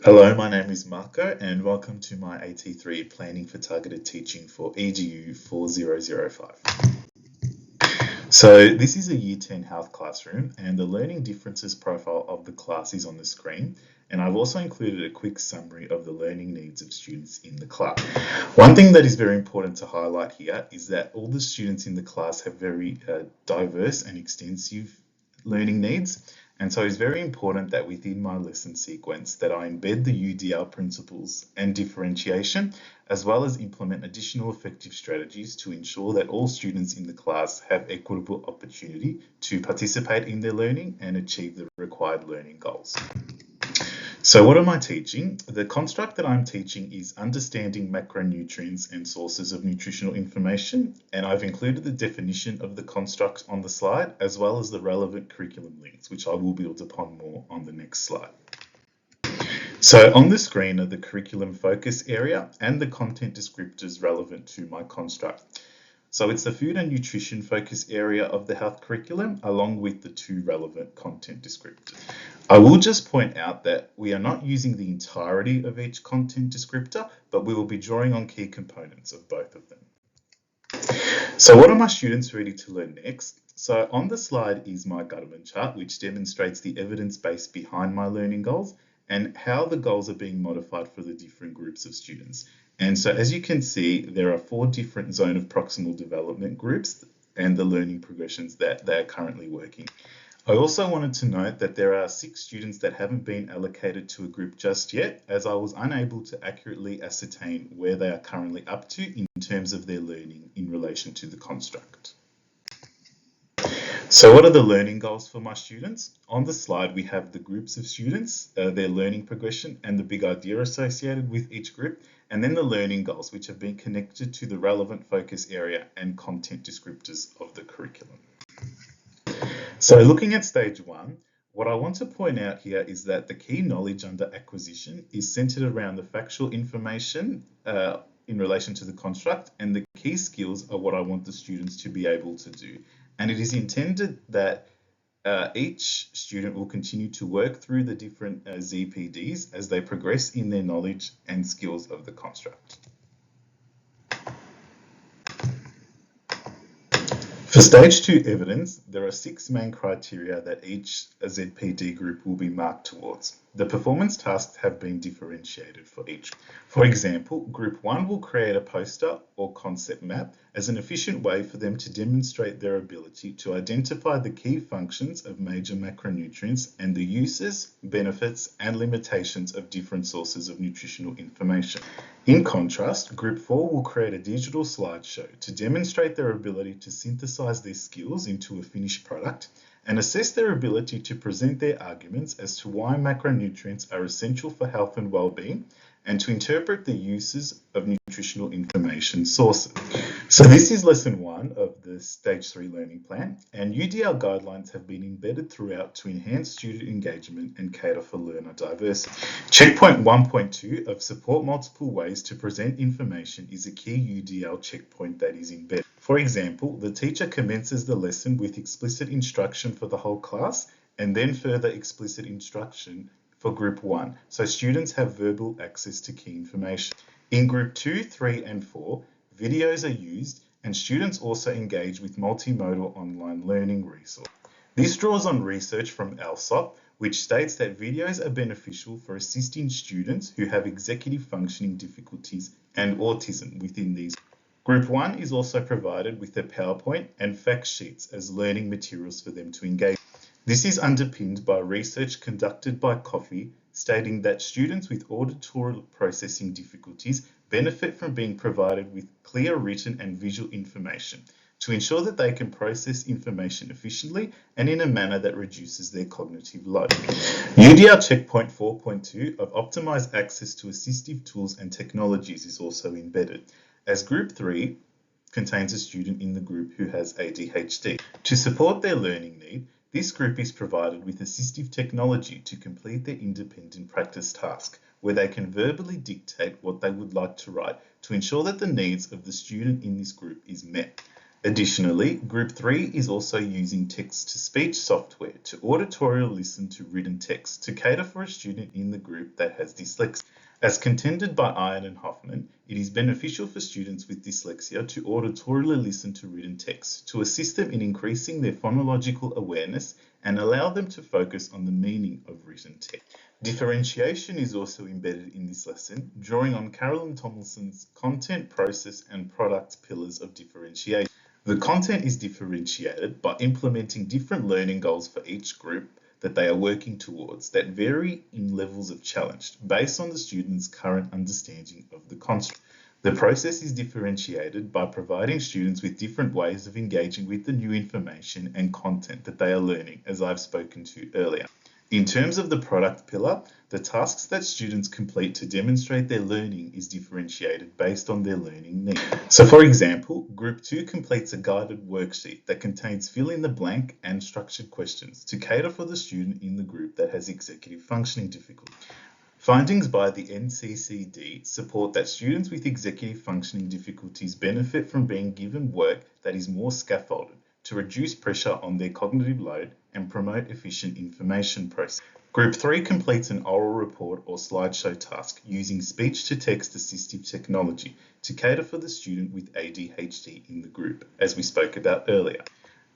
Hello, my name is Marco and welcome to my AT3 Planning for Targeted Teaching for EDU4005. So this is a Year 10 health classroom and the learning differences profile of the class is on the screen, and I've also included a quick summary of the learning needs of students in the class. One thing that is very important to highlight here is that all the students in the class have very diverse and extensive learning needs. And so it's very important that within my lesson sequence that I embed the UDL principles and differentiation, as well as implement additional effective strategies to ensure that all students in the class have equitable opportunity to participate in their learning and achieve the required learning goals. So what am I teaching? The construct that I'm teaching is understanding macronutrients and sources of nutritional information, and I've included the definition of the construct on the slide, as well as the relevant curriculum links, which I will build upon more on the next slide. So on the screen are the curriculum focus area and the content descriptors relevant to my construct. So it's the food and nutrition focus area of the health curriculum, along with the two relevant content descriptors. I will just point out that we are not using the entirety of each content descriptor, but we will be drawing on key components of both of them. So what are my students ready to learn next? So on the slide is my Gutterman chart, which demonstrates the evidence base behind my learning goals and how the goals are being modified for the different groups of students. And so as you can see, there are 4 different zone of proximal development groups and the learning progressions that they are currently working. I also wanted to note that there are 6 students that haven't been allocated to a group just yet, as I was unable to accurately ascertain where they are currently up to in terms of their learning in relation to the construct. So what are the learning goals for my students? On the slide, we have the groups of students, their learning progression, and the big idea associated with each group, and then the learning goals, which have been connected to the relevant focus area and content descriptors of the curriculum. So looking at stage 1, what I want to point out here is that the key knowledge under acquisition is centered around the factual information in relation to the construct, and the key skills are what I want the students to be able to do. And it is intended that each student will continue to work through the different ZPDs as they progress in their knowledge and skills of the construct. For stage 2 evidence, there are 6 main criteria that each ZPD group will be marked towards. The performance tasks have been differentiated for each. For example, Group 1 will create a poster or concept map as an efficient way for them to demonstrate their ability to identify the key functions of major macronutrients and the uses, benefits, and limitations of different sources of nutritional information. In contrast, Group 4 will create a digital slideshow to demonstrate their ability to synthesize their skills into a finished product and assess their ability to present their arguments as to why macronutrients are essential for health and well-being, and to interpret the uses of nutritional information sources. So this is lesson 1 of the stage 3 learning plan, and UDL guidelines have been embedded throughout to enhance student engagement and cater for learner diversity. Checkpoint 1.2 of support multiple ways to present information is a key UDL checkpoint that is embedded. For example, the teacher commences the lesson with explicit instruction for the whole class and then further explicit instruction for Group 1, so students have verbal access to key information. In Group 2, 3 and 4, videos are used and students also engage with multimodal online learning resources. This draws on research from ALSOP, which states that videos are beneficial for assisting students who have executive functioning difficulties and autism within these. Group 1 is also provided with a PowerPoint and fact sheets as learning materials for them to engage. This is underpinned by research conducted by Coffey, stating that students with auditory processing difficulties benefit from being provided with clear written and visual information to ensure that they can process information efficiently and in a manner that reduces their cognitive load. UDL checkpoint 4.2 of optimized access to assistive tools and technologies is also embedded, as Group 3 contains a student in the group who has ADHD. To support their learning need, this group is provided with assistive technology to complete their independent practice task, where they can verbally dictate what they would like to write to ensure that the needs of the student in this group is met. Additionally, Group 3 is also using text-to-speech software to auditorial listen to written text to cater for a student in the group that has dyslexia. As contended by Iron and Hoffman, it is beneficial for students with dyslexia to auditorially listen to written text to assist them in increasing their phonological awareness and allow them to focus on the meaning of written text. Differentiation is also embedded in this lesson, drawing on Carolyn Tomlinson's content, process, and product pillars of differentiation. The content is differentiated by implementing different learning goals for each group that they are working towards that vary in levels of challenge based on the student's current understanding of the construct. The process is differentiated by providing students with different ways of engaging with the new information and content that they are learning, as I've spoken to earlier. In terms of the product pillar, the tasks that students complete to demonstrate their learning is differentiated based on their learning needs. So for example, Group 2 completes a guided worksheet that contains fill in the blank and structured questions to cater for the student in the group that has executive functioning difficulty. Findings by the NCCD support that students with executive functioning difficulties benefit from being given work that is more scaffolded to reduce pressure on their cognitive load and promote efficient information processing. Group 3 completes an oral report or slideshow task using speech-to-text assistive technology to cater for the student with ADHD in the group, as we spoke about earlier.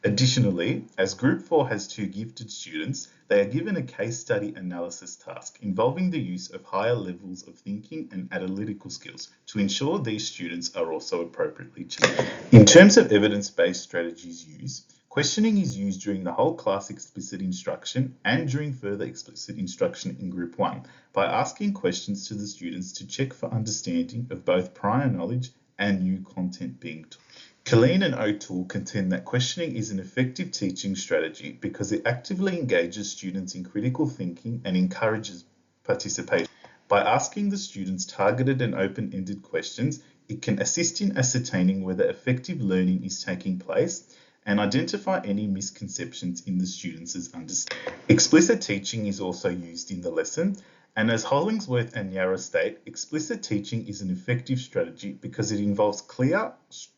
Additionally, as Group 4 has 2 gifted students, they are given a case study analysis task involving the use of higher levels of thinking and analytical skills to ensure these students are also appropriately trained. In terms of evidence-based strategies used, questioning is used during the whole class explicit instruction and during further explicit instruction in Group 1 by asking questions to the students to check for understanding of both prior knowledge and new content being taught. Killeen and O'Toole contend that questioning is an effective teaching strategy because it actively engages students in critical thinking and encourages participation. By asking the students targeted and open-ended questions, it can assist in ascertaining whether effective learning is taking place and identify any misconceptions in the students' understanding. Explicit teaching is also used in the lesson, and as Hollingsworth and Yarra state, explicit teaching is an effective strategy because it involves clear,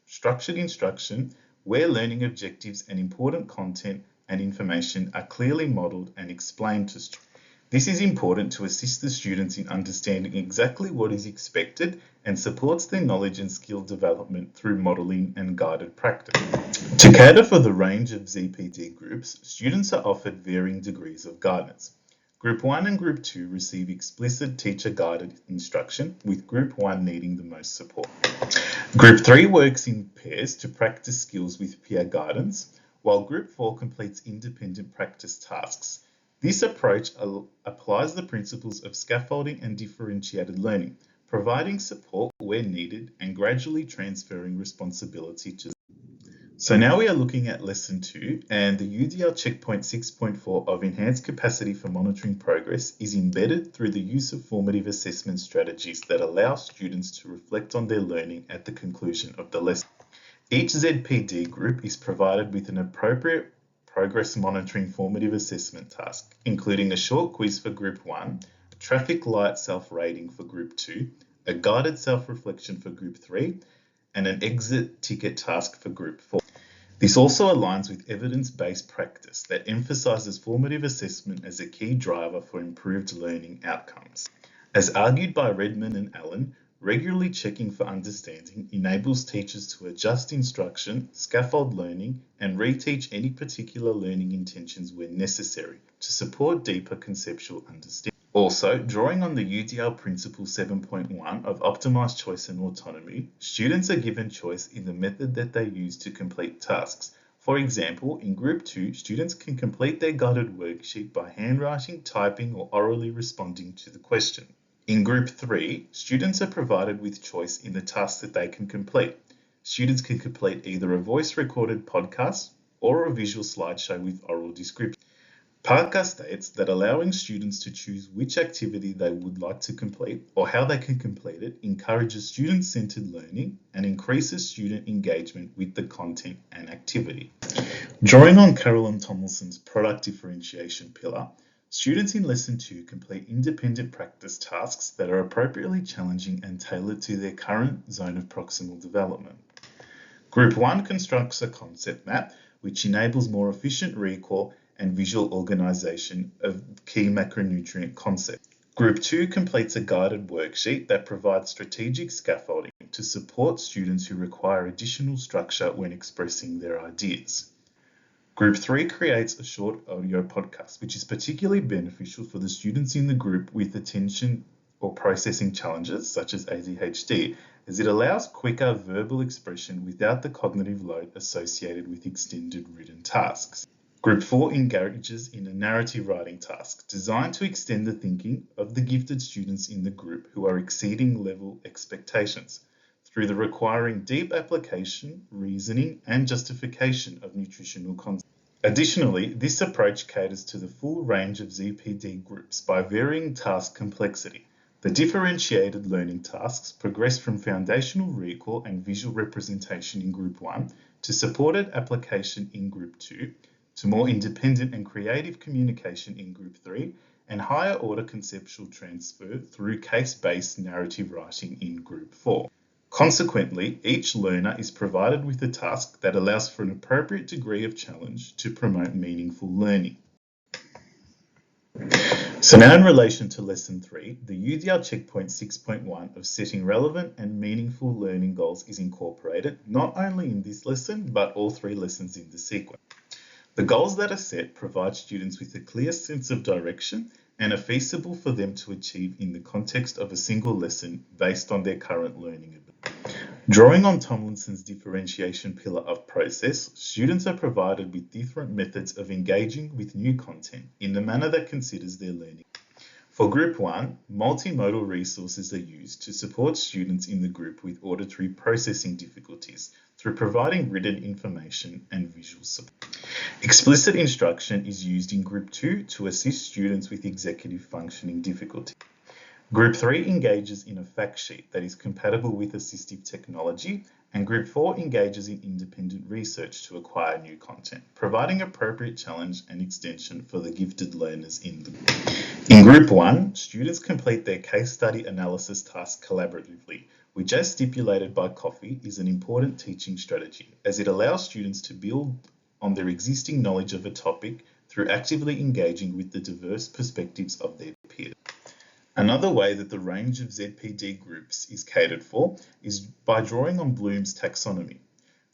structured instruction where learning objectives and important content and information are clearly modeled and explained to students. This is important to assist the students in understanding exactly what is expected and supports their knowledge and skill development through modeling and guided practice. To cater for the range of ZPD groups, students are offered varying degrees of guidance. Group 1 and Group 2 receive explicit teacher-guided instruction, with Group 1 needing the most support. Group 3 works in pairs to practice skills with peer guidance, while Group 4 completes independent practice tasks. This approach applies the principles of scaffolding and differentiated learning, providing support where needed and gradually transferring responsibility to. So now we are looking at Lesson 2, and the UDL Checkpoint 6.4 of Enhanced Capacity for Monitoring Progress is embedded through the use of formative assessment strategies that allow students to reflect on their learning at the conclusion of the lesson. Each ZPD group is provided with an appropriate progress monitoring formative assessment task, including a short quiz for Group 1, a traffic light self-rating for Group 2, a guided self-reflection for Group 3, and an exit ticket task for Group 4. This also aligns with evidence-based practice that emphasizes formative assessment as a key driver for improved learning outcomes. As argued by Redman and Allen, regularly checking for understanding enables teachers to adjust instruction, scaffold learning, and reteach any particular learning intentions where necessary to support deeper conceptual understanding. Also, drawing on the UDL Principle 7.1 of Optimized Choice and Autonomy, students are given choice in the method that they use to complete tasks. For example, in Group 2, students can complete their guided worksheet by handwriting, typing, or orally responding to the question. In Group 3, students are provided with choice in the tasks that they can complete. Students can complete either a voice-recorded podcast or a visual slideshow with oral description. Parker states that allowing students to choose which activity they would like to complete or how they can complete it encourages student-centered learning and increases student engagement with the content and activity. Drawing on Carolyn Tomlinson's product differentiation pillar, students in Lesson 2 complete independent practice tasks that are appropriately challenging and tailored to their current zone of proximal development. Group 1 constructs a concept map which enables more efficient recall and visual organisation of key macronutrient concepts. Group 2 completes a guided worksheet that provides strategic scaffolding to support students who require additional structure when expressing their ideas. Group 3 creates a short audio podcast, which is particularly beneficial for the students in the group with attention or processing challenges, such as ADHD, as it allows quicker verbal expression without the cognitive load associated with extended written tasks. Group 4 engages in a narrative writing task designed to extend the thinking of the gifted students in the group who are exceeding level expectations through the requiring deep application, reasoning, and justification of nutritional concepts. Additionally, this approach caters to the full range of ZPD groups by varying task complexity. The differentiated learning tasks progress from foundational recall and visual representation in Group 1 to supported application in Group 2, to more independent and creative communication in Group 3, and higher order conceptual transfer through case-based narrative writing in Group 4. Consequently, each learner is provided with a task that allows for an appropriate degree of challenge to promote meaningful learning. So now in relation to Lesson 3, the UDR Checkpoint 6.1 of setting relevant and meaningful learning goals is incorporated not only in this lesson, but all 3 lessons in the sequence. The goals that are set provide students with a clear sense of direction and are feasible for them to achieve in the context of a single lesson based on their current learning ability. Drawing on Tomlinson's differentiation pillar of process, students are provided with different methods of engaging with new content in the manner that considers their learning. For Group 1, multimodal resources are used to support students in the group with auditory processing difficulties through providing written information and visual support. Explicit instruction is used in Group 2 to assist students with executive functioning difficulty. Group 3 engages in a fact sheet that is compatible with assistive technology, and Group 4 engages in independent research to acquire new content, providing appropriate challenge and extension for the gifted learners in the group. In Group 1, students complete their case study analysis task collaboratively, which, as stipulated by Coffey, is an important teaching strategy, as it allows students to build on their existing knowledge of a topic through actively engaging with the diverse perspectives of their peers. Another way that the range of ZPD groups is catered for is by drawing on Bloom's taxonomy.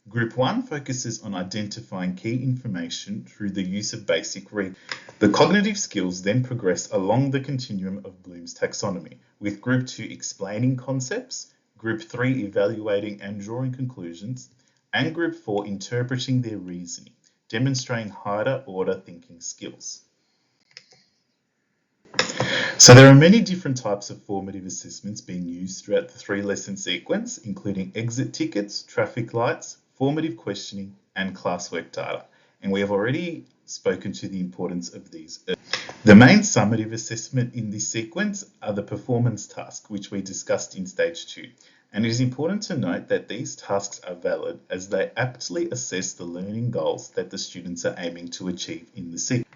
Group 1 focuses on identifying key information through the use of basic reading. The cognitive skills then progress along the continuum of Bloom's taxonomy, with Group 2 explaining concepts, Group 3 evaluating and drawing conclusions, and Group 4 interpreting their reasoning, demonstrating higher order thinking skills. So there are many different types of formative assessments being used throughout the 3-lesson sequence, including exit tickets, traffic lights, formative questioning, and classwork data. And we have already spoken to the importance of these. The main summative assessment in this sequence are the performance tasks, which we discussed in Stage 2. And it is important to note that these tasks are valid as they aptly assess the learning goals that the students are aiming to achieve in the sequence.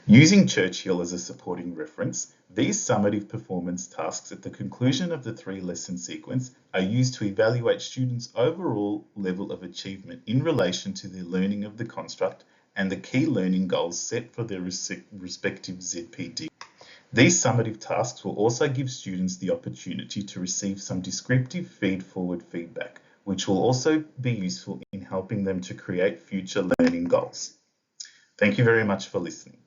Using Churchill as a supporting reference, these summative performance tasks at the conclusion of the 3-lesson sequence are used to evaluate students' overall level of achievement in relation to their learning of the construct and the key learning goals set for their respective ZPD. These summative tasks will also give students the opportunity to receive some descriptive feed-forward feedback, which will also be useful in helping them to create future learning goals. Thank you very much for listening.